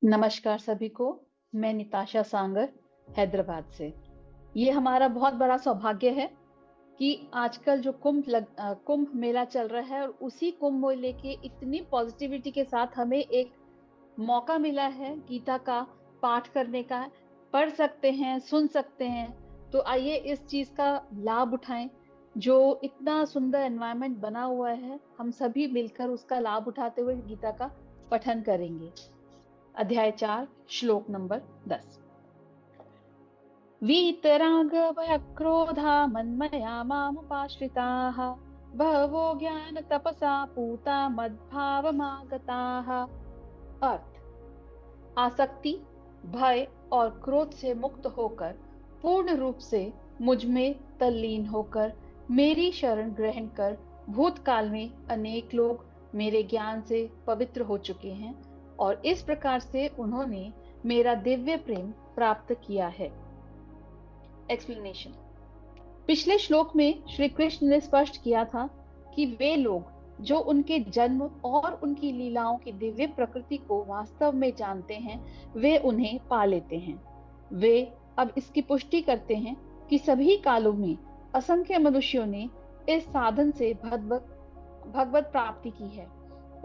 नमस्कार सभी को। मैं निताशा सांगर हैदराबाद से। ये हमारा बहुत बड़ा सौभाग्य है कि आजकल जो कुंभ मेला चल रहा है और उसी कुंभ मेले के इतनी पॉजिटिविटी के साथ हमें एक मौका मिला है गीता का पाठ करने का। पढ़ सकते हैं, सुन सकते हैं। तो आइए इस चीज का लाभ उठाएं। जो इतना सुंदर एनवायरनमेंट बना हुआ है, हम सभी मिलकर उसका लाभ उठाते हुए गीता का पठन करेंगे। अध्याय 4, श्लोक नंबर 10। वीतरागभयक्रोधा मन्मया मामुपाश्रिताः बहवो ज्ञान तपसा पूता मद्भावमागताः। अर्थ: आसक्ति, भय और क्रोध से मुक्त होकर पूर्ण रूप से मुझ में तल्लीन होकर मेरी शरण ग्रहण कर भूतकाल में अनेक लोग मेरे ज्ञान से पवित्र हो चुके हैं और इस प्रकार से उन्होंने मेरा दिव्य प्रेम प्राप्त किया है। एक्सप्लेनेशन: पिछले श्लोक में श्री कृष्ण ने स्पष्ट किया था कि वे लोग जो उनके जन्म और उनकी लीलाओं की दिव्य प्रकृति को वास्तव में जानते हैं, वे उन्हें पा लेते हैं। वे अब इसकी पुष्टि करते हैं कि सभी कालों में असंख्य मनुष्यों ने इस साधन से भगवत प्राप्ति की है।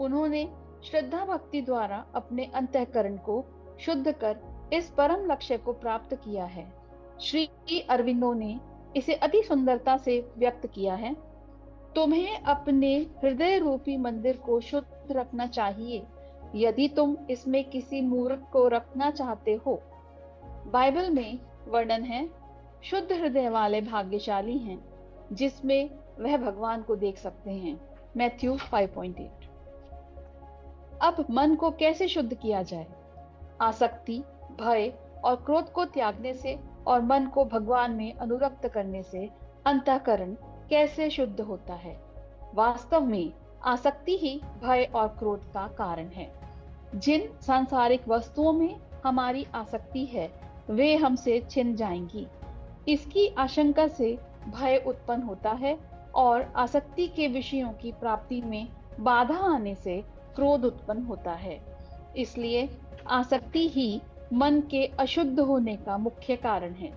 उन्होंने श्रद्धा भक्ति द्वारा अपने अंतःकरण को शुद्ध कर इस परम लक्ष्य को प्राप्त किया है। श्री अरविंदो ने इसे अति सुंदरता से व्यक्त किया है। तुम्हें अपने हृदय रूपी मंदिर को शुद्ध रखना चाहिए यदि तुम इसमें किसी मूर्ख को रखना चाहते हो। बाइबल में वर्णन है, शुद्ध हृदय वाले भाग्यशाली हैं जिसमें वह भगवान को देख सकते हैं। मैथ्यू 5:8। अब मन को कैसे शुद्ध किया जाए? आसक्ति, भय और क्रोध को त्यागने से और मन को भगवान में अनुरक्त करने से अंतःकरण कैसे शुद्ध होता है? वास्तव में आसक्ति ही भय और क्रोध का कारण है। जिन सांसारिक वस्तुओं में हमारी आसक्ति है, वे हमसे छिन जाएंगी। इसकी आशंका से भय उत्पन्न होता है और आसक्ति के विषयों की प्राप्ति में बाधा आने से क्रोध उत्पन्न होता है। इसलिए आसक्ति ही मन के अशुद्ध होने का मुख्य कारण है।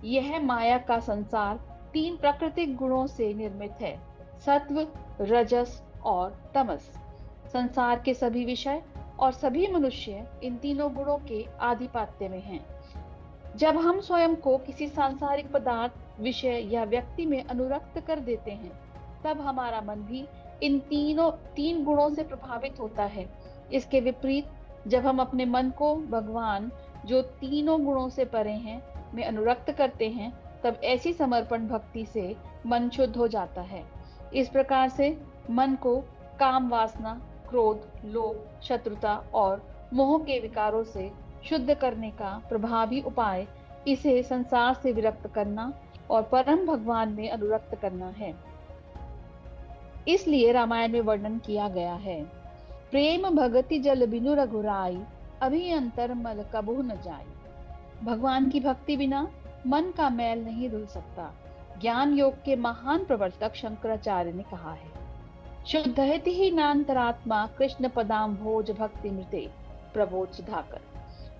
यह माया का संसार 3 प्राकृतिक गुणों से निर्मित है: सत्व, रजस और तमस। संसार के सभी विषय और सभी मनुष्य इन तीनों गुणों के आधिपत्य में हैं। जब हम स्वयं को किसी सांसारिक पदार्थ, विषय या व्यक्ति में अनुरक्त कर देते हैं, तब हमारा मन भी इन 3 गुणों से प्रभावित होता है। इसके विपरीत, जब हम अपने मन को भगवान, जो तीनों गुणों से परे हैं, में अनुरक्त करते हैं, तब ऐसी समर्पण भक्ति से मन शुद्ध हो जाता है। इस प्रकार से मन को काम वासना, क्रोध, लोभ, शत्रुता और मोह के विकारों से शुद्ध करने का प्रभावी उपाय इसे संसार से विरक्त करना और परम भगवान में अनुरक्त करना है। इसलिए रामायण में वर्णन किया गया है, प्रेम भगति जल बिनु रघुराई, अभी अंतर मल कबहु न जाई। भगवान की भक्ति बिना मन का मैल नहीं धुल सकता। ज्ञान योग के महान प्रवर्तक शंकराचार्य ने कहा है, शुद्धयति ही नान्तरात्मा कृष्ण पदाम भोज भक्ति मृते प्रबोध सुधाकर।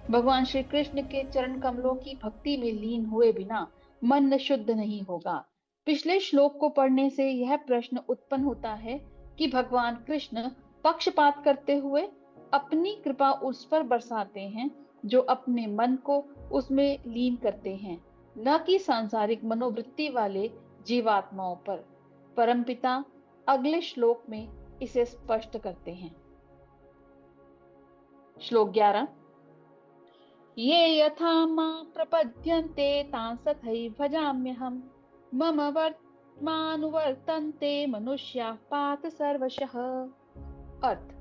भगवान श्री कृष्ण के चरण कमलों की भक्ति में लीन हुए बिना मन शुद्ध नहीं होगा। पिछले श्लोक को पढ़ने से यह प्रश्न उत्पन्न होता है कि भगवान कृष्ण पक्षपात करते हुए अपनी कृपा उस पर बरसाते हैं जो अपने मन को उसमें लीन करते हैं, न कि सांसारिक मनोवृत्ति वाले जीवात्माओं पर। परमपिता अगले श्लोक में इसे स्पष्ट करते हैं। श्लोक 11। ये यथा मां प्रपद्यन्ते तां तथैव भजाम्यहम् मम वर्त्मानुवर्तन्ते मनुष्याः पार्थ सर्वशः। अर्थ: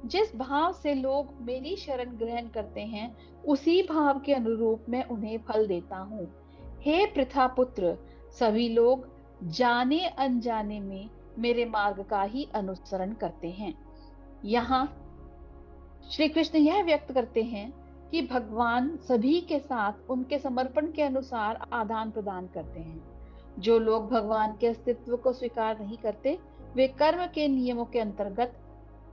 जिस भाव से लोग मेरी शरण ग्रहण करते हैं, उसी भाव के अनुरूप मैं उन्हें फल देता हूँ। हे पृथा पुत्र, सभी लोग जाने अनजाने में मेरे मार्ग का ही अनुसरण करते हैं। यहाँ श्री कृष्ण यह व्यक्त करते हैं कि भगवान सभी के साथ उनके समर्पण के अनुसार आदान प्रदान करते हैं। जो लोग भगवान के अस्तित्व को स्वीकार नहीं करते, वे कर्म के नियमों के अंतर्गत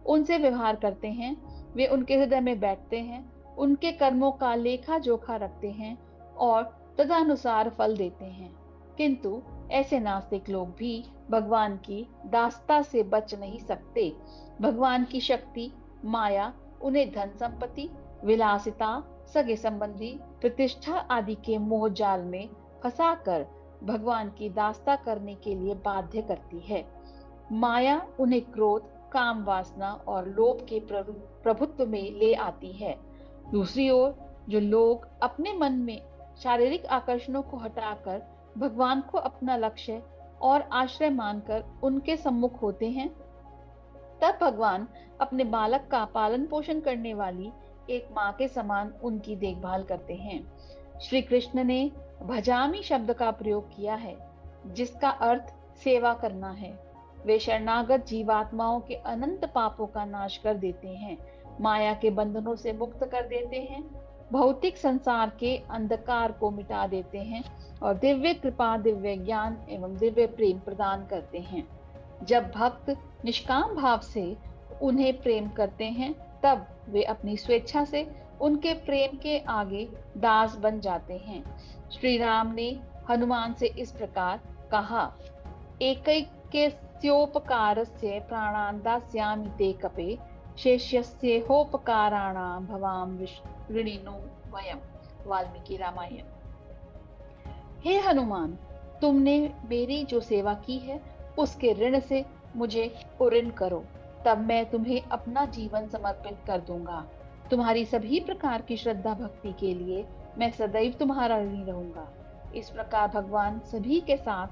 उनसे व्यवहार करते हैं। वे उनके हृदय में बैठते हैं, उनके कर्मों का लेखा जोखा रखते हैं और तदनुसार फल देते हैं। किंतु ऐसे नास्तिक लोग भी भगवान की दासता से बच नहीं सकते। भगवान की शक्ति माया उन्हें धन संपत्ति, विलासिता, सगे संबंधी, प्रतिष्ठा आदि के मोह जाल में फंसाकर भगवान की दासता करने के लिए बाध्य करती है। माया उन्हें क्रोध, काम वासना और लोभ के प्रभुत्व में ले आती है। दूसरी ओर जो लोग अपने मन में शारीरिक आकर्षणों को हटाकर भगवान को अपना लक्ष्य और आश्रय मानकर उनके सम्मुख होते हैं, तब भगवान अपने बालक का पालन पोषण करने वाली एक माँ के समान उनकी देखभाल करते हैं। श्री कृष्ण ने भजामी शब्द का प्रयोग किया है, जिसका अर्थ सेवा करना है। वे शरणागत जीवात्माओं के अनंत पापों का नाश कर देते हैं, माया के बंधनों से मुक्त कर देते हैं, भौतिक संसार के अंधकार को मिटा देते हैं और दिव्य कृपा, दिव्य ज्ञान एवं दिव्य प्रेम प्रदान करते हैं। जब भक्त निष्काम भाव से उन्हें प्रेम करते हैं, तब वे अपनी स्वेच्छा से उनके प्रेम के आगे दास बन जाते हैं। श्री राम ने हनुमान से इस प्रकार कहा, एकैक्यस्योपकारस्य प्राणान् दास्यामि ते कपे, शेष्यस्य होपकाराणां भवाम ऋणिनो वयम। वाल्मीकि रामायण। हे हनुमान, तुमने मेरी जो सेवा की है उसके ऋण से मुझे उऋण करो, तब मैं तुम्हें अपना जीवन समर्पित कर दूंगा। तुम्हारी सभी प्रकार की श्रद्धा भक्ति के लिए मैं सदैव तुम्हारा ऋणी रहूंगा। इस प्रकार भगवान सभी के साथ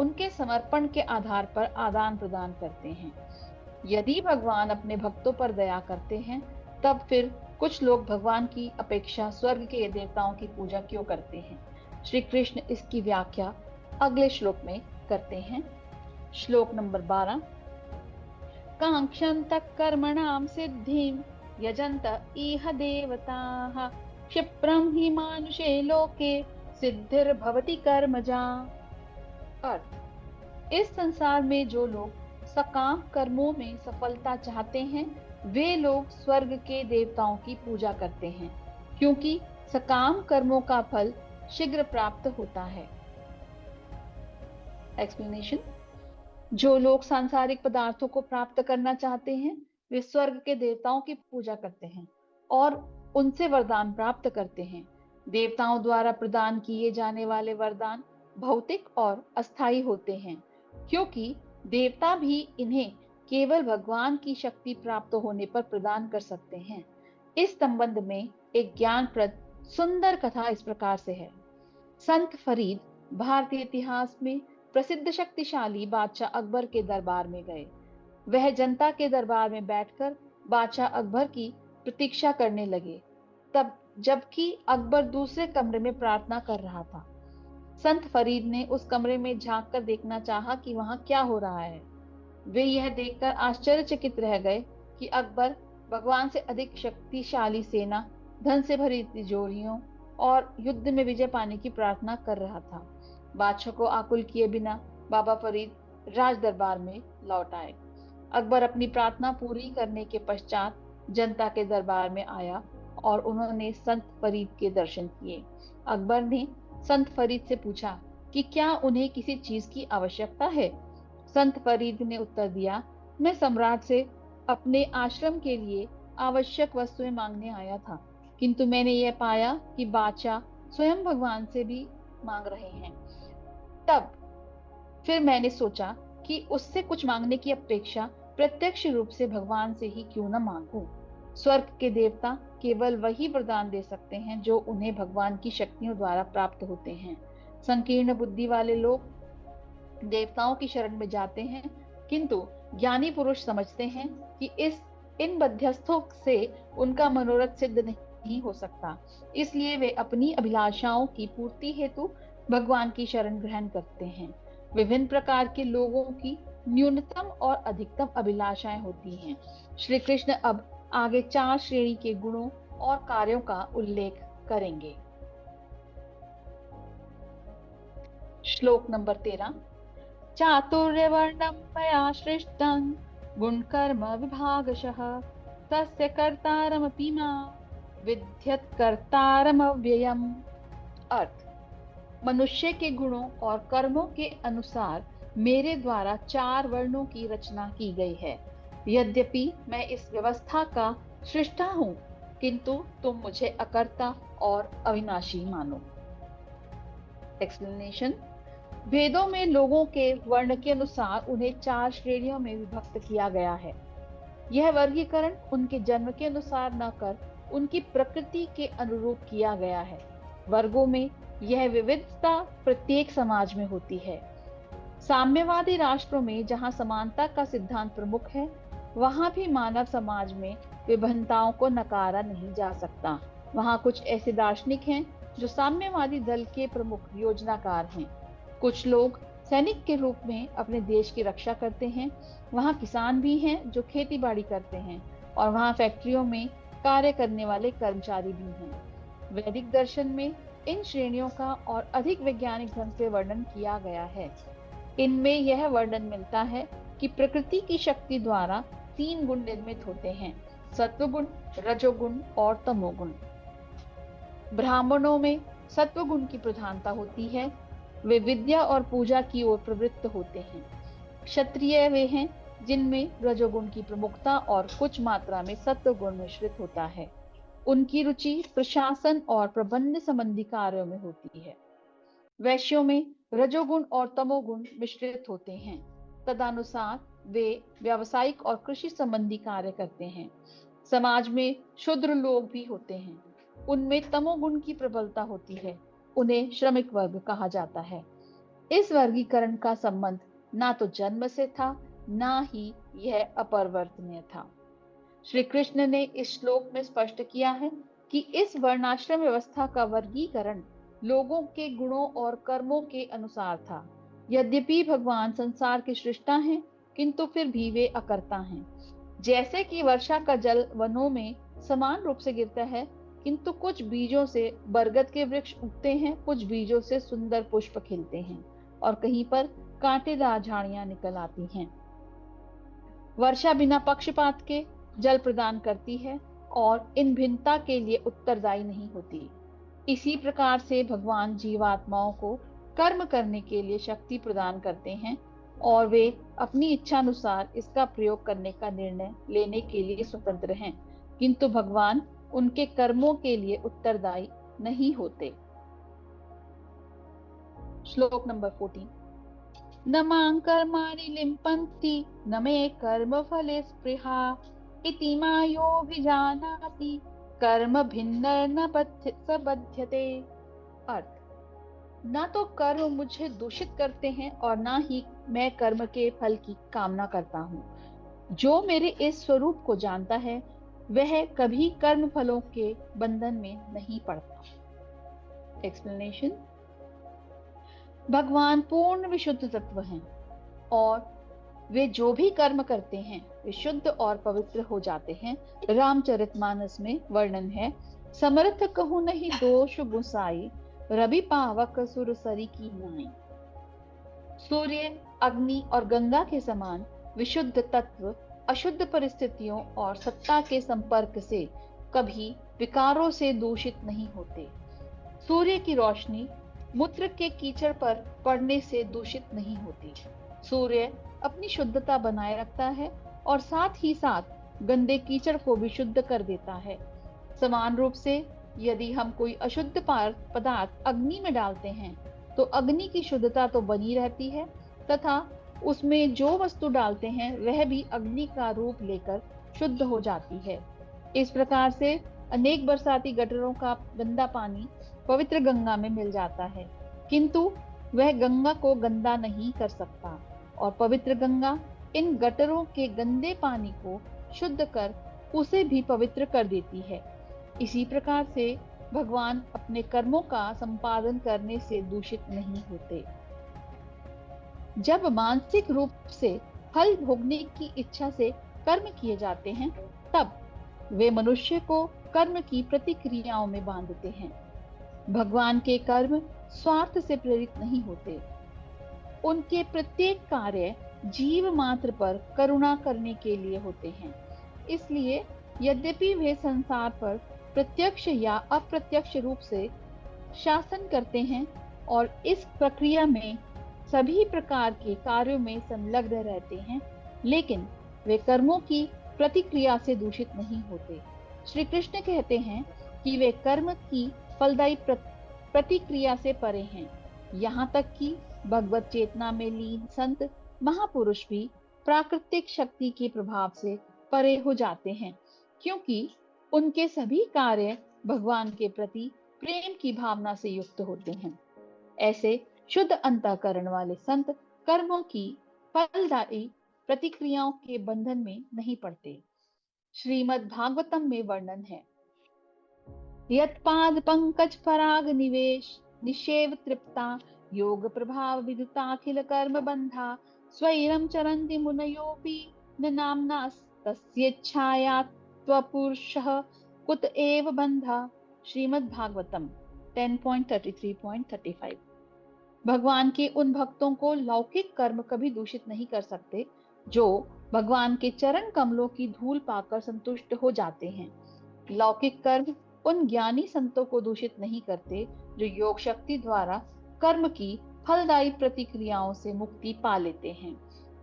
उनके समर्पण के आधार पर आदान प्रदान करते हैं। यदि भगवान अपने भक्तों पर दया करते हैं, तब फिर कुछ लोग भगवान की अपेक्षा स्वर्ग के देवताओं की पूजा क्यों करते हैं? श्री कृष्ण इसकी व्याख्या अगले श्लोक में करते हैं। श्लोक नंबर 12। कांक्षन्तः कर्मणां सिद्धिं यजन्त इह देवताः, क्षिप्रं हि मानुषे लोके सिद्धिर्भवति कर्मजा। अर्थ, इस संसार में जो लोग सकाम कर्मों में सफलता चाहते हैं, वे लोग स्वर्ग के देवताओं की पूजा करते हैं, क्योंकि सकाम कर्मों का फल शीघ्र प्राप्त होता है। एक्सप्लेनेशन। जो लोग सांसारिक पदार्थों को प्राप्त करना चाहते हैं, वे स्वर्ग के देवताओं की पूजा करते हैं और उनसे वरदान प्राप्त करते हैं। देवताओं द्वारा प्रदान किए जाने वाले वरदान भौतिक और अस्थायी होते हैं, क्योंकि देवता भी इन्हें केवल भगवान की शक्ति प्राप्त होने पर प्रदान कर सकते हैं। इस संबंध में एक ज्ञानप्रद सुंदर कथा इस प्रकार से है। संत फरीद भारतीय इतिहास में प्रसिद्ध शक्तिशाली बादशाह अकबर के दरबार में गए। वह जनता के दरबार में बैठकर बादशाह अकबर की प्रतीक्षा करने लगे, तब जबकि अकबर दूसरे कमरे में प्रार्थना कर रहा था। संत फरीद ने उस कमरे में झांक कर देखना चाहा कि वहां क्या हो रहा है। वे यह देखकर आश्चर्यचकित रह गए कि अकबर भगवान से अधिक शक्तिशाली सेना, धन से भरी तिजोरियों और युद्ध में विजय पाने की प्रार्थना कर रहा था। बादशाह को आकुल किए बिना बाबा फरीद राज दरबार में लौट आए। अकबर अपनी प्रार्थना पूरी करने के पश्चात जनता के दरबार में आया और उन्होंने संत फरीद के दर्शन किए। अकबर ने संत फरीद से पूछा कि क्या उन्हें किसी चीज की आवश्यकता है। संत फरीद ने उत्तर दिया, मैं सम्राट से अपने आश्रम के लिए आवश्यक वस्तुएं मांगने आया था, किंतु मैंने यह पाया कि बादशाह स्वयं भगवान से भी मांग रहे हैं। तब फिर मैंने सोचा कि उससे कुछ मांगने की अपेक्षा प्रत्यक्ष रूप से भगवान से ही क्यों न मांगूं। स्वर्ग के देवता केवल वही वरदान दे सकते हैं जो उन्हें भगवान की शक्तियों द्वारा प्राप्त होते हैं। संकीर्ण बुद्धि वाले लोग देवताओं की शरण में जाते हैं, किंतु ज्ञानी पुरुष समझते हैं कि इन मध्यस्थों से उनका मनोरथ सिद्ध नहीं हो सकता, इसलिए वे अपनी अभिलाषाओं की पूर्ति हेतु भगवान की शरण ग्रहण करते हैं। विभिन्न प्रकार के लोगों की न्यूनतम और अधिकतम अभिलाषाएं होती हैं। श्री कृष्ण अब आगे 4 श्रेणी के गुणों और कार्यों का उल्लेख करेंगे। श्लोक नंबर 13। चातुर्यवर्णं मया सृष्टं गुणकर्म विभागशः, तस्य कर्तारमपि मां विद्यत कर्तारम अव्ययम। अर्थ, मनुष्य के गुणों और कर्मों के अनुसार मेरे द्वारा 4 वर्णों की रचना की गई है। यद्यपि मैं इस व्यवस्था का सृष्टा हूं, किंतु तुम मुझे अकर्ता और अविनाशी मानो। एक्सप्लेनेशन। वेदों में लोगों के वर्ण के अनुसार उन्हें 4 श्रेणियों में विभक्त किया गया है। यह वर्गीकरण उनके जन्म के अनुसार न कर उनकी प्रकृति के अनुरूप किया गया है। वर्गों में यह विविधता प्रत्येक समाज में होती है। साम्यवादी राष्ट्रों में जहां समानता का सिद्धांत प्रमुख है, वहां भी मानव समाज में विभिन्नताओं को नकारा नहीं जा सकता। वहां कुछ ऐसे दार्शनिक हैं जो साम्यवादी दल के प्रमुख योजनाकार हैं। कुछ लोग सैनिक के रूप में अपने देश की रक्षा करते हैं। वहां किसान भी हैं जो खेती बाड़ी करते हैं, और वहां फैक्ट्रियों में कार्य करने वाले कर्मचारी भी हैं। वैदिक दर्शन में इन श्रेणियों का और अधिक वैज्ञानिक ढंग से वर्णन किया गया है। इनमें यह वर्णन मिलता है कि प्रकृति की शक्ति द्वारा 3 गुण निर्मित होते हैं: सत्वगुण, रजोगुण और तमोगुण। ब्राह्मणों में सत्वगुण की प्रधानता होती है। वे विद्या और पूजा की ओर प्रवृत्त होते हैं। क्षत्रिय वे हैं जिनमें रजोगुण की प्रमुखता और कुछ मात्रा में सत्वगुण मिश्रित होता है। उनकी रुचि प्रशासन और प्रबंध संबंधी कार्यों में होती है। वैश्यों में रजोगुण और तमोगुण मिश्रित होते हैं। तदनुसार वे व्यावसायिक और कृषि संबंधी कार्य करते हैं। समाज में शूद्र लोग भी होते हैं। उनमें तमोगुण की प्रबलता होती है। उन्हें श्रमिक वर्ग कहा जाता है। इस वर्गीकरण का संबंध ना तो जन्म से था, ना ही यह अपरिवर्तनीय था। श्री कृष्ण ने इस श्लोक में स्पष्ट किया है कि इस वर्णाश्रम व्यवस्था का वर्गीकरण लोगों के गुणों और कर्मों के अनुसार था। यद्यपि भगवान संसार के सृष्टा हैं, किंतु फिर भी वे अकर्ता हैं। जैसे कि वर्षा का जल वनों में समान रूप से गिरता है, किंतु कुछ बीजों से बरगद के वृक्ष उगते हैं, कुछ बीजों से सुंदर पुष्प खिलते हैं, और कहीं पर कांटेदार झाड़ियां निकल आती हैं। वर्षा बिना पक्षपात के जल प्रदान करती है और इन भिन्नता के लिए उत्तरदायी नहीं होती। इसी प्रकार से भगवान जीवात्माओं को कर्म करने के लिए शक्ति प्रदान करते हैं, और वे अपनी इच्छानुसार इसका प्रयोग करने का निर्णय लेने के लिए स्वतंत्र हैं, किंतु भगवान उनके कर्मों के लिए उत्तरदायी नहीं होते। श्लोक नंबर 14। न मां कर्माणि लिम्पन्ति न मे कर्म फले स्पृहा इति मायोऽभिजानाति कर्म भिन्न न स बध्यते। अर्थ, ना तो कर्म मुझे दूषित करते हैं और ना ही मैं कर्म के फल की कामना करता हूँ। जो मेरे इस स्वरूप को जानता है वह कभी कर्म फलों के बंधन में नहीं पड़ता। एक्सप्लेनेशन। भगवान पूर्ण विशुद्ध तत्व हैं, और वे जो भी कर्म करते हैं वे शुद्ध और पवित्र हो जाते हैं। रामचरितमानस में वर्णन है: समर्थ कहूं नहीं दोष गुसाई, रवि पावक सुरसरी की नाई। सूर्य, अग्नि और गंगा के समान विशुद्ध तत्व अशुद्ध परिस्थितियों और सत्ता के संपर्क से कभी विकारों से दूषित नहीं होते। सूर्य की रोशनी मूत्र के कीचड़ पर पड़ने से दूषित नहीं होती। सूर्य अपनी शुद्धता बनाए रखता है और साथ ही साथ गंदे कीचड़ को भी शुद्ध कर देता है। समान रूप से यदि हम कोई अशुद्ध पदार्थ अग्नि में डालते हैं तो अग्नि की शुद्धता तो बनी रहती है, तथा उसमें जो वस्तु डालते हैं वह भी अग्नि का रूप लेकर शुद्ध हो जाती है। इस प्रकार से अनेक बरसाती गटरों का गंदा पानी पवित्र गंगा में मिल जाता है, किंतु वह गंगा को गंदा नहीं कर सकता, और पवित्र गंगा इन गटरों के गंदे पानी को शुद्ध कर उसे भी पवित्र कर देती है। इसी प्रकार से भगवान अपने कर्मों का संपादन करने से दूषित नहीं होते। जब मानसिक रूप से फल भोगने की इच्छा से कर्म किए जाते हैं, तब वे मनुष्य को कर्म की प्रतिक्रियाओं में बांधते हैं। भगवान के कर्म स्वार्थ से प्रेरित नहीं होते। उनके प्रत्येक कार्य जीव मात्र पर करुणा करने के लिए होते हैं। इसलिए यद्यपि वे संसार पर प्रत्यक्ष या अप्रत्यक्ष रूप से शासन करते हैं और इस प्रक्रिया में सभी प्रकार के कार्यों में संलग्न रहते हैं, लेकिन वे कर्मों की प्रतिक्रिया से दूषित नहीं होते। श्री कृष्ण कहते हैं कि वे कर्म की फलदायी प्रतिक्रिया से परे हैं। यहाँ तक कि भगवत चेतना में लीन संत महापुरुष भी प्राकृतिक शक्ति के प्रभाव से परे हो जाते हैं, क्योंकि उनके सभी कार्य भगवान के प्रति प्रेम की भावना से युक्त होते हैं। ऐसे शुद्ध अंतःकरण वाले संत कर्मों की फलदायी प्रतिक्रियाओं के बंधन में नहीं पड़ते। श्रीमद् भागवतम में वर्णन है, यत्पाद पंकज पराग निवेश निषेव तृप्ता योग प्रभाव विदुताखिल कर्म बंधा स्वैरम चरन्ति मुनयोपि न नाम्ना तस्येच्छाया त्वपुरुषः कुत एव बंधा। श्रीमद् भागवतम 10.33.35। भगवान के उन भक्तों को लौकिक कर्म कभी दूषित नहीं कर सकते जो भगवान के चरण कमलों की धूल पाकर संतुष्ट हो जाते हैं। लौकिक कर्म उन ज्ञानी संतों को दूषित नहीं करते जो योग शक्ति द्वारा कर्म की फलदायी प्रतिक्रियाओं से मुक्ति पा लेते हैं।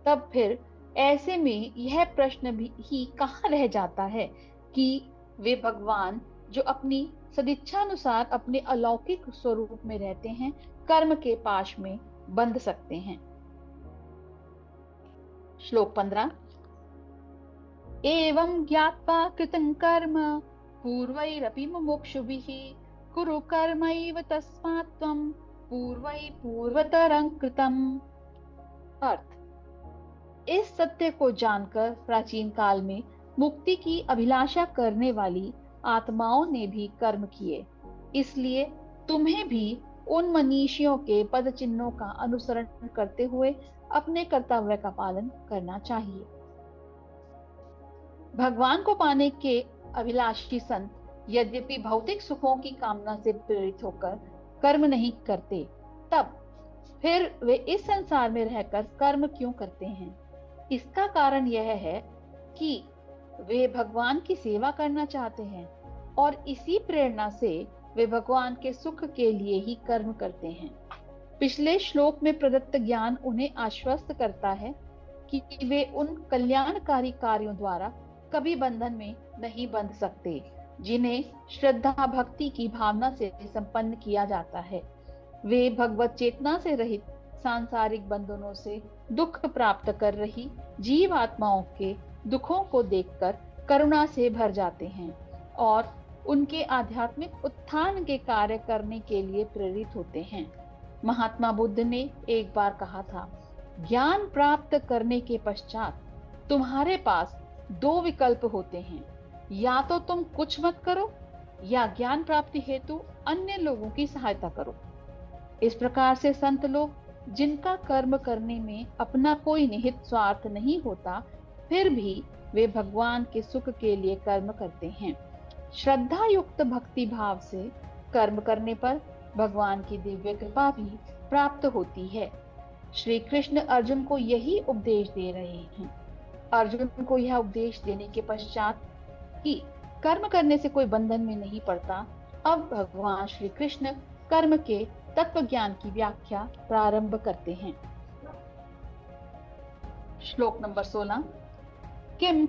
तब फिर ऐसे में यह प्रश्न भी ही कहाँ रह जाता है कि वे भगवान जो अपनी सदिच्छानुसार अपने अलौकिक स्वरूप में रहते हैं कर्म के पाश में बंध सकते हैं। श्लोक 15। एवं ज्ञात्वा कृतं कर्म पूर्वैरपि मुमुक्षुभिः कुरु कर्मैव तस्मात् त्वं पूर्वै पूर्वतरं कृतम्। अर्थ, इस सत्य को जानकर प्राचीन काल में मुक्ति की अभिलाषा करने वाली आत्माओं ने भी कर्म किए, इसलिए तुम्हें भी उन मनीषियों के पद चिन्हों का अनुसरण करते हुए अपने कर्तव्य का पालन करना चाहिए। भगवान को पाने के अभिलाषी संत यद्यपि भौतिक सुखों की कामना से प्रेरित होकर कर्म नहीं करते, तब फिर वे इस संसार में रहकर कर्म क्यों करते हैं? इसका कारण यह है कि वे भगवान की सेवा करना चाहते हैं और इसी प्रेरणा से वे भगवान के सुख के लिए ही कर्म करते हैं। पिछले श्लोक में प्रदत्त ज्ञान उन्हें आश्वस्त करता है कि वे उन कल्याणकारी कार्यों द्वारा कभी बंधन में नहीं बंध सकते जिन्हें श्रद्धा भक्ति की भावना से संपन्न किया जाता है। वे भगवत चेतना से रहित सांसारिक बंधनों से दुख प्राप्त कर रही जीव आत्माओं के दुखों को देखकर करुणा से भर जाते हैं और उनके आध्यात्मिक उत्थान के कार्य करने के लिए प्रेरित होते हैं। महात्मा बुद्ध ने एक बार कहा था, ज्ञान प्राप्त करने के पश्चात तुम्हारे पास दो विकल्प होते हैं, या तो तुम कुछ मत करो या ज्ञान प्राप्ति हेतु अन्य लोगों की सहायता करो। इस प्रकार से संत लोग जिनका कर्म करने में अपना कोई निहित स्वार्थ नहीं होता, फिर भी वे भगवान के सुख के लिए कर्म करते हैं। श्रद्धा युक्त भक्ति भाव से कर्म करने पर भगवान की दिव्य कृपा भी प्राप्त होती है। श्री कृष्ण अर्जुन को यही उपदेश दे रहे हैं। अर्जुन को यह उपदेश देने के पश्चात कि कर्म करने से कोई बंधन में नहीं पड़ता, अब भगवान श्री कृष्ण कर्म के तत्व ज्ञान की व्याख्या प्रारंभ करते हैं। श्लोक नंबर 16। किम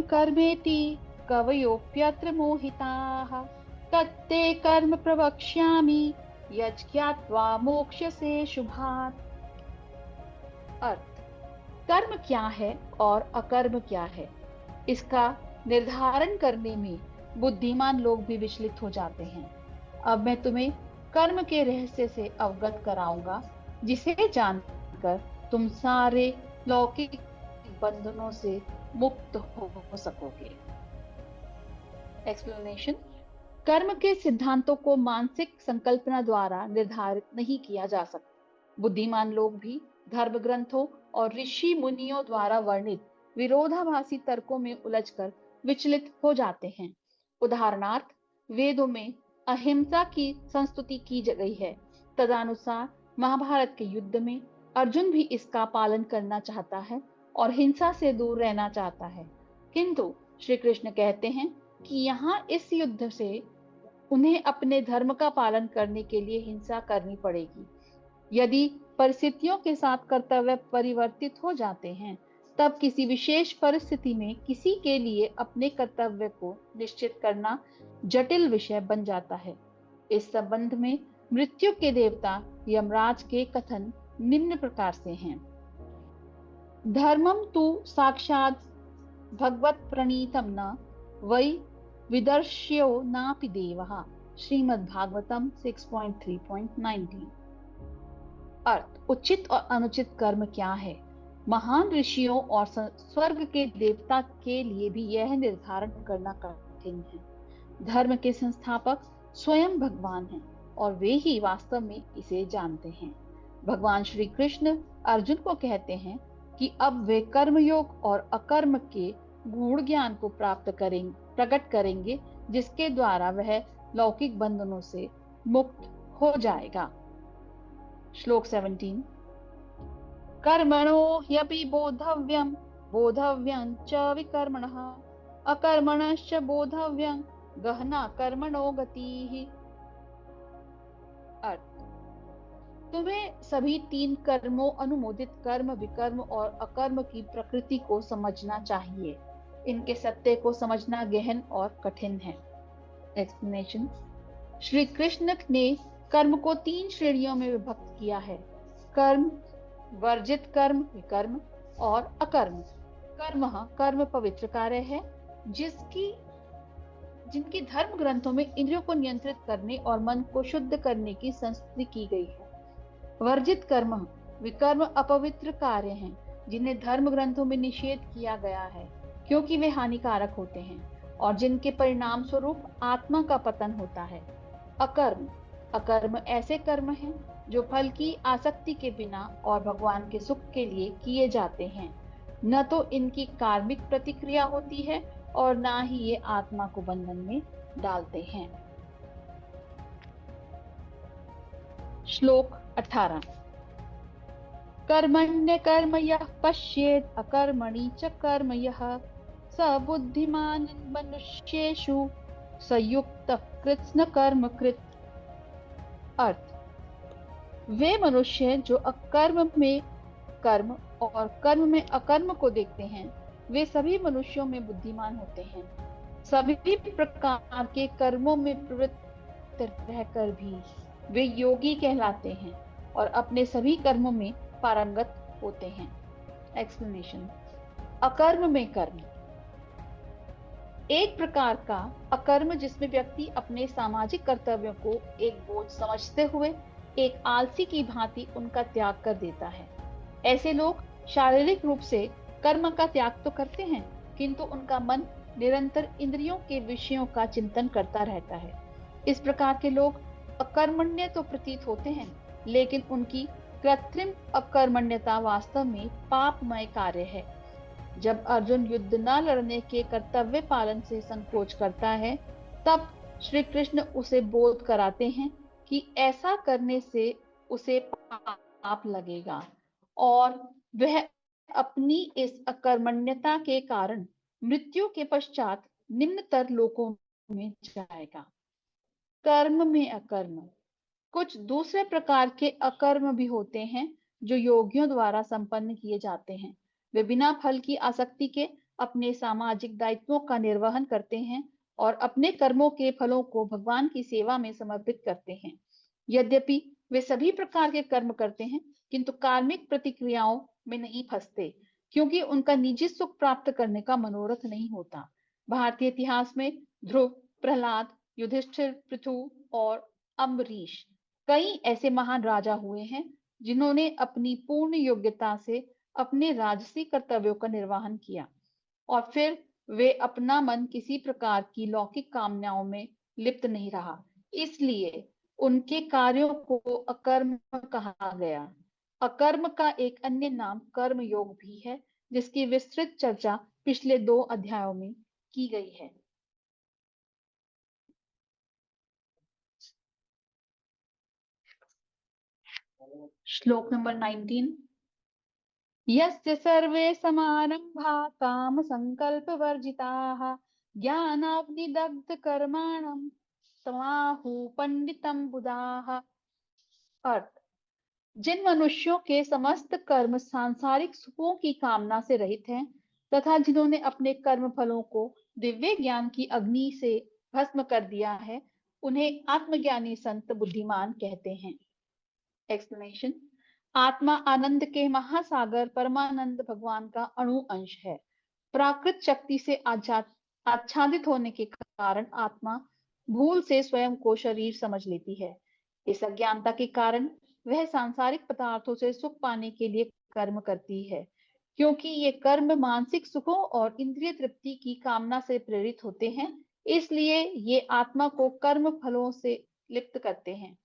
कर्मेति कवयोप्यत्र मोहिताः तत्ते कर्म प्रवक्ष्यामि यज्ञात्वा मोक्ष्यसे शुभात्। अर्थ, कर्म क्या है और अकर्म क्या है, इसका निर्धारण करने में बुद्धिमान लोग भी विचलित हो जाते हैं। अब मैं तुम्हें कर्म के रहस्य से अवगत कराऊंगा, जिसे जानकर तुम सारे लौकिक बंधनों से मुक्त हो सकोगे। एक्सप्लेनेशन। कर्म के सिद्धांतों को मानसिक संकल्पना द्वारा निर्धारित नहीं किया जा सकता। बुद्धिमान लोग भी धर्म ग्रंथों और ऋषि मुनियों द्वारा वर्णित विरोधाभासी तर्कों में उलझकर विचलित हो जाते हैं। उदाहरणार्थ, वेदों में अहिंसा की संस्तुति की गई है, तदनुसार महाभारत के युद्ध में अर्जुन भी इसका पालन करना चाहता है और हिंसा से दूर रहना चाहता है, किंतु श्री कृष्ण कहते हैं कि यहाँ इस युद्ध से उन्हें अपने धर्म का पालन करने के लिए हिंसा करनी पड़ेगी। यदि परिस्थितियों के साथ कर्तव्य परिवर्तित हो जाते हैं, तब किसी विशेष परिस्थिति में किसी के लिए अपने कर्तव्य को निश्चित करना जटिल विषय बन जाता है। इस संबंध में मृत्यु के देवता यमराज के कथन निम्न प्रकार से हैं। धर्मम तु साक्षात् भगवत प्रणीतम न वै विदर्श्यो नापि देवः। श्रीमद्भागवतम 6.3.19। अर्थ, उचित और अनुचित कर्म क्या है? महान ऋषियों और स्वर्ग के देवता के लिए भी यह निर्धारण करना कठिन है। धर्म के संस्थापक स्वयं भगवान हैं और वे ही वास्तव में इसे जानते हैं। भगवान श्री कृष्ण अर्जुन को कहते हैं कि अब वे कर्मयोग और अकर्म के गूढ़ ज्ञान को प्रकट करेंगे, जिसके द्वारा वह लौकिक बंधनों से मुक्त हो जाएगा। श्लोक 17। कर्मणो ह्यपि बोधव्यं बोधव्यं च विकर्मणः अकर्मणश्च बोधव्यं गहना कर्मणो गतिः। अर्थ, तुम्हें सभी तीन कर्मों अनुमोदित कर्म, विकर्म और अकर्म की प्रकृति को समझना चाहिए। इनके सत्य को समझना गहन और कठिन है। एक्सप्लेनेशन। श्री कृष्ण ने कर्म को तीन श्रेणियों में विभक्त किया है: कर्म, वर्जित कर्म, विकर्म और अकर्म। कर्म पवित्र कार्य है जिनकी धर्म ग्रंथों में इंद्रियों को नियंत्रित करने और मन को शुद्ध करने की संस्तुति की गई है। वर्जित कर्म, विकर्म अपवित्र कार्य हैं जिन्हें धर्म ग्रंथों में निषेध किया गया है क्योंकि वे हानिकारक होते हैं और जिनके परिणाम स्वरूप आत्मा का पतन होता है। अकर्म ऐसे कर्म हैं जो फल की आसक्ति के बिना और भगवान के सुख के लिए किए जाते हैं। न तो इनकी कार्मिक प्रतिक्रिया होती है और ना ही ये आत्मा को बंधन में डालते हैं। श्लोक 18। कर्मण्य कर्म यः पश्येत् अकर्मणि च कर्म यः स बुद्धिमान् मनुष्येषु संयुक्त कृत्स्न कर्म कृत्। अर्थ, वे मनुष्य जो अकर्म में कर्म और कर्म में अकर्म को देखते हैं, वे सभी मनुष्यों में बुद्धिमान होते हैं। सभी प्रकार के कर्मों में प्रवृत्त रहकर भी वे योगी कहलाते हैं और अपने सभी कर्मों में पारंगत होते हैं। एक्सप्लेनेशन। अकर्म में कर्म एक प्रकार का अकर्म जिसमें व्यक्ति अपने सामाजिक कर्तव्यों को एक बोझ समझते हुए एक आलसी की भांति उनका त्याग कर देता है। ऐसे लोग शारीरिक रूप से कर्म का त्याग तो करते हैं, किंतु उनका मन निरंतर इंद्रियों के विषयों का चिंतन करता रहता है। इस प्रकार के लोग अकर्मण्य तो प्रतीत होते हैं, लेकिन उनकी कृत्रिम अकर्मण्यता वास्तव में पापमय कार्य है। जब अर्जुन युद्ध न लड़ने के कर्तव्य पालन से संकोच करता है, तब श्री कृष्ण उसे बोध कराते हैं कि ऐसा करने से उसे पाप लगेगा और वह अपनी इस अकर्मण्यता के कारण मृत्यु के पश्चात निम्नतर लोकों में जाएगा। कर्म में अकर्म। कुछ दूसरे प्रकार के अकर्म भी होते हैं जो योगियों द्वारा संपन्न किए जाते हैं। वे बिना फल की आसक्ति के अपने सामाजिक दायित्वों का निर्वहन करते हैं और अपने कर्मों के फलों को भगवान की सेवा में समर्पित करते हैं। यद्यपि वे सभी प्रकार के कर्म करते हैं, किंतु कार्मिक प्रतिक्रियाओं में नहीं फंसते, क्योंकि उनका निजी सुख प्राप्त करने का मनोरथ नहीं होता। भारतीय इतिहास में ध्रुव, प्रहलाद, युधिष्ठिर, पृथु और अम्बरीश कई ऐसे महान राजा हुए हैं जिन्होंने अपनी पूर्ण योग्यता से अपने राजसी कर्तव्यों का निर्वहन किया और फिर वे अपना मन किसी प्रकार की लौकिक कामनाओं में लिप्त नहीं रहा, इसलिए उनके कार्यों को अकर्म कहा गया। अकर्म का एक अन्य नाम कर्म योग भी है, जिसकी विस्तृत चर्चा पिछले 2 अध्यायों में की गई है। श्लोक नंबर 19। यस्य सर्वे समारंभा काम संकल्प वर्जिताः ज्ञानाग्निदग्ध कर्माणं समाहु पंडितम बुधाः। अर्थ, जिन मनुष्यों के समस्त कर्म सांसारिक सुखों की कामना से रहित हैं तथा जिन्होंने अपने कर्म फलों को दिव्य ज्ञान की अग्नि से भस्म कर दिया है, उन्हें आत्मज्ञानी संत बुद्धिमान कहते हैं। एक्सप्लेनेशन। आत्मा आनंद के महासागर परमानंद भगवान का अणु अंश है। प्राकृत शक्ति से आच्छादित होने के कारण आत्मा भूल से स्वयं को शरीर समझ लेती है। इस अज्ञानता के कारण वह सांसारिक पदार्थों से सुख पाने के लिए कर्म करती है। क्योंकि ये कर्म मानसिक सुखों और इंद्रिय तृप्ति की कामना से प्रेरित होते हैं, इसलिए ये आत्मा को कर्म फलों से लिप्त करते हैं।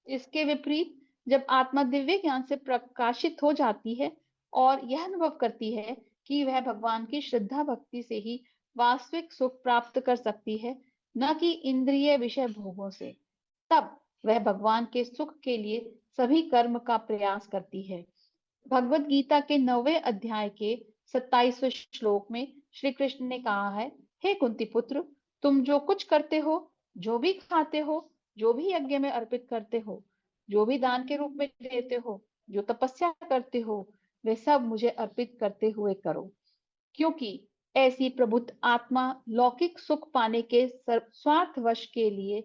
इसके विपरीत, जब आत्मा दिव्य ज्ञान से प्रकाशित हो जाती है और यह अनुभव करती है कि वह भगवान की श्रद्धा भक्ति से ही वास्तविक सुख प्राप्त कर सकती है, न कि इंद्रिय विषय भोगों से, तब वह भगवान के सुख के लिए सभी कर्म का प्रयास करती है। भगवत गीता के 9वें अध्याय के 27वें श्लोक में श्री कृष्ण ने कहा है, हे कुंती पुत्र, तुम जो कुछ करते हो, जो भी खाते हो, जो भी यज्ञ में अर्पित करते हो, जो भी दान के रूप में देते हो, जो तपस्या करते हो, वे सब मुझे अर्पित करते हुए करो। क्योंकि ऐसी प्रबुद्ध आत्मा लौकिक सुख पाने के स्वार्थवश के लिए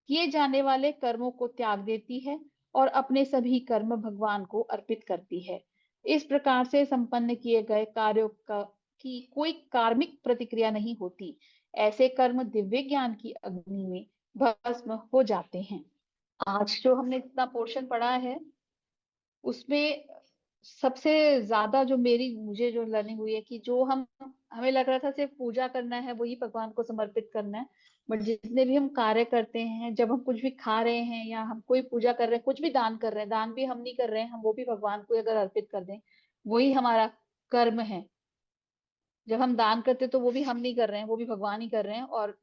किए जाने वाले कर्मों को त्याग देती है और अपने सभी कर्म भगवान को अर्पित करती है। इस प्रकार से संपन्न किए गए कार्यों की कोई कार्मिक प्रतिक्रिया नहीं होती। ऐसे कर्म दिव्य ज्ञान की अग्नि में भस्म हो जाते हैं। आज जो हमने इतना पोर्शन पढ़ा है, उसमें सबसे ज्यादा जो मुझे जो लर्निंग हुई है कि जो हमें लग रहा था सिर्फ पूजा करना है, वही भगवान को समर्पित करना है, बट जितने भी हम कार्य करते हैं, जब हम कुछ भी खा रहे हैं या हम कोई पूजा कर रहे हैं, कुछ भी दान कर रहे हैं, दान भी हम नहीं कर रहे हैं, हम वो भी भगवान को अगर अर्पित कर दें, वही हमारा कर्म है। जब हम दान करते तो वो भी हम नहीं कर रहे हैं, वो भी भगवान ही कर रहे हैं, और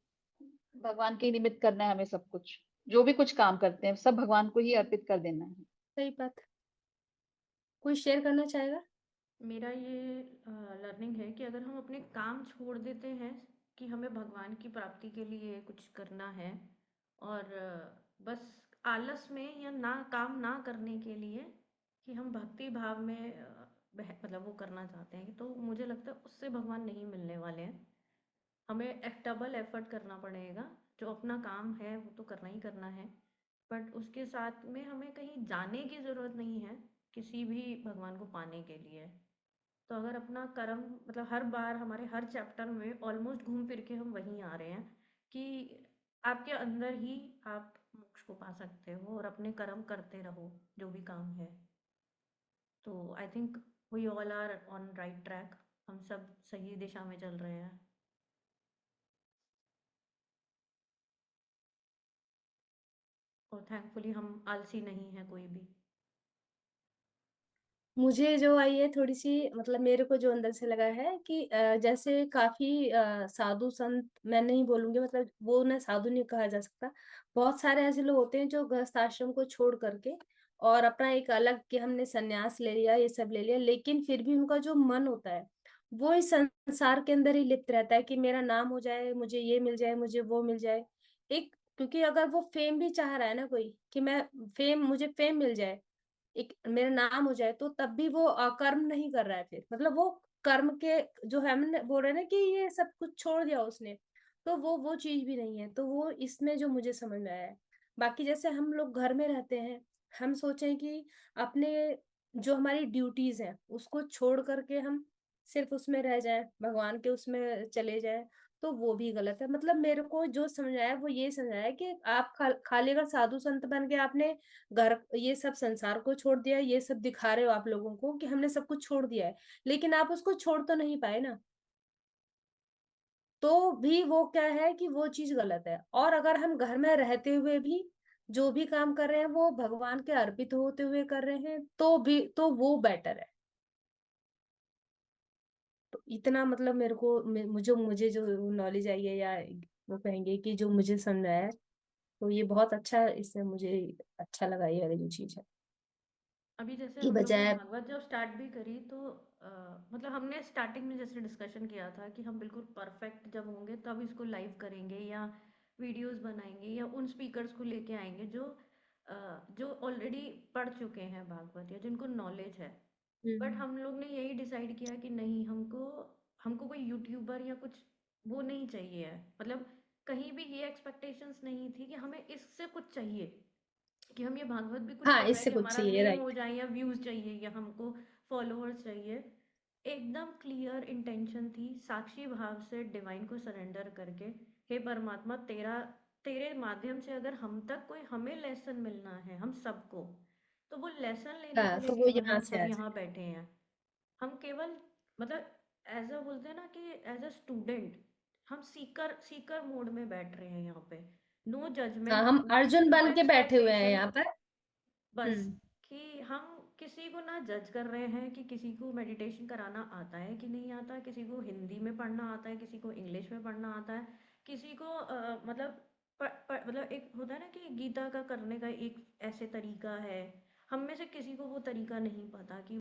भगवान के निमित्त करना है हमें सब कुछ। जो भी कुछ काम करते हैं सब भगवान को ही अर्पित कर देना है। सही बात। कोई शेयर करना चाहेगा? मेरा ये लर्निंग है कि अगर हम अपने काम छोड़ देते हैं कि हमें भगवान की प्राप्ति के लिए कुछ करना है, और बस आलस में या ना काम ना करने के लिए कि हम भक्ति भाव में मतलब वो करना चाहते हैं, तो मुझे लगता है उससे भगवान नहीं मिलने वाले हैं। हमें एक डबल एफर्ट करना पड़ेगा। जो अपना काम है वो तो करना ही करना है, बट उसके साथ में हमें कहीं जाने की ज़रूरत नहीं है किसी भी भगवान को पाने के लिए। तो अगर अपना कर्म मतलब हर बार हमारे हर चैप्टर में ऑलमोस्ट घूम फिर के हम वहीं आ रहे हैं कि आपके अंदर ही आप मोक्ष को पा सकते हो और अपने कर्म करते रहो जो भी काम है। तो I think we all are on right track. हम सब सही दिशा में चल रहे हैं। और थैंकफुली हम आलसी नहीं है कोई भी। मुझे जो आई है थोड़ी सी, मतलब मेरे को जो अंदर से लगा है कि जैसे काफी साधु संत, मैं नहीं बोलूंगी, मतलब वो उन्हें साधु नहीं कहा जा सकता। बहुत सारे ऐसे लोग होते हैं जो गृहस्थ आश्रम को छोड़ करके और अपना एक अलग, कि हमने संन्यास ले लिया, ये सब ले लिया, लेकिन फिर भी उनका जो मन होता है वो इस संसार के अंदर ही लिप्त रहता है कि मेरा नाम हो जाए, मुझे ये मिल जाए, मुझे वो मिल जाए। एक, क्योंकि अगर वो फेम भी चाह रहा है ना कोई, कि मैं फेम, मुझे फेम मिल जाए, एक मेरा नाम हो जाए, तो तब भी वो कर्म नहीं कर रहा है। फिर मतलब वो कर्म के, जो है हमने बोल रहे हैं ना कि ये सब कुछ छोड़ दिया उसने, तो वो चीज भी नहीं है। तो वो इसमें जो मुझे समझ में आया है। बाकी जैसे हम लोग घर में रहते हैं, हम सोचें कि अपने जो हमारी ड्यूटीज हैं उसको छोड़ करके हम सिर्फ उसमें रह जाए, भगवान के उसमें चले जाए, तो वो भी गलत है। मतलब मेरे को जो समझ आया वो ये समझ आया कि आप खाली अगर साधु संत बन के आपने घर, ये सब संसार को छोड़ दिया, ये सब दिखा रहे हो आप लोगों को कि हमने सब कुछ छोड़ दिया है, लेकिन आप उसको छोड़ तो नहीं पाए ना। तो भी वो क्या है कि वो चीज गलत है। और अगर हम घर में रहते हुए भी जो भी काम कर रहे हैं वो भगवान के अर्पित होते हुए कर रहे हैं, तो भी तो वो बेटर है। तो इतना मतलब मेरे को मुझे जो नॉलेज आई है, या वो कहेंगे कि जो मुझे समझ आया है, तो ये बहुत अच्छा, इससे मुझे अच्छा लगा ये वाली जो चीज है, अभी जैसे कि हम लोग ने बजाय। भागवत जब स्टार्ट भी करी, तो मतलब हमने स्टार्टिंग में जैसे डिस्कशन किया था कि हम बिल्कुल परफेक्ट जब होंगे तब इसको लाइव करेंगे या वीडियोस बनाएंगे या उन स्पीकर्स को लेके आएंगे जो ऑलरेडी पढ़ चुके हैं भागवत या जिनको नॉलेज है। बट हम्म। हम लोग ने यही डिसाइड किया कि नहीं, हमको हमको कोई यूट्यूबर या कुछ वो नहीं चाहिए है। मतलब कहीं भी ये एक्सपेक्टेशंस नहीं थी कि हमें इससे कुछ चाहिए, कि हम ये भागवत भी कुछ हाँ, कर रहे हैं इससे कि कुछ हमारा चाहिए, नेम राइट। हो जाए या व्यूज चाहिए या हमको फॉलोअर्स चाहिए। एकदम क्लियर इंटेंशन थी, साक्षी भाव से डिवाइन को सरेंडर करके, हे परमात्मा, तेरा तेरे माध्यम से अगर हम तक कोई हमें लेसन मिलना है हम सबको, तो वो लेसन लेने के हाँ, लिए तो वो केवल यहाँ हम से सब आ यहाँ जाए। बैठे हैं। हम केवल मतलब एज अ बोलते हैं ना कि एज अ स्टूडेंट हम सीकर सीकर मोड में बैठ रहे हैं यहाँ पे। नो हाँ, जजमेंट, हम अर्जुन नो बन के बैठे हुए हैं एक्सपेक्टेशन। यहाँ पर। बस हम्म। कि हम किसी को ना जज कर रहे हैं कि किसी को मेडिटेशन कराना आता है कि नहीं आता, किसी को हिंदी में पढ़ना आता है, किसी को इंग्लिश में पढ़ना आता है, किसी को मतलब मतलब एक होता है ना कि गीता का करने का एक ऐसे तरीका है। हम में से किसी को वो तरीका नहीं पता कि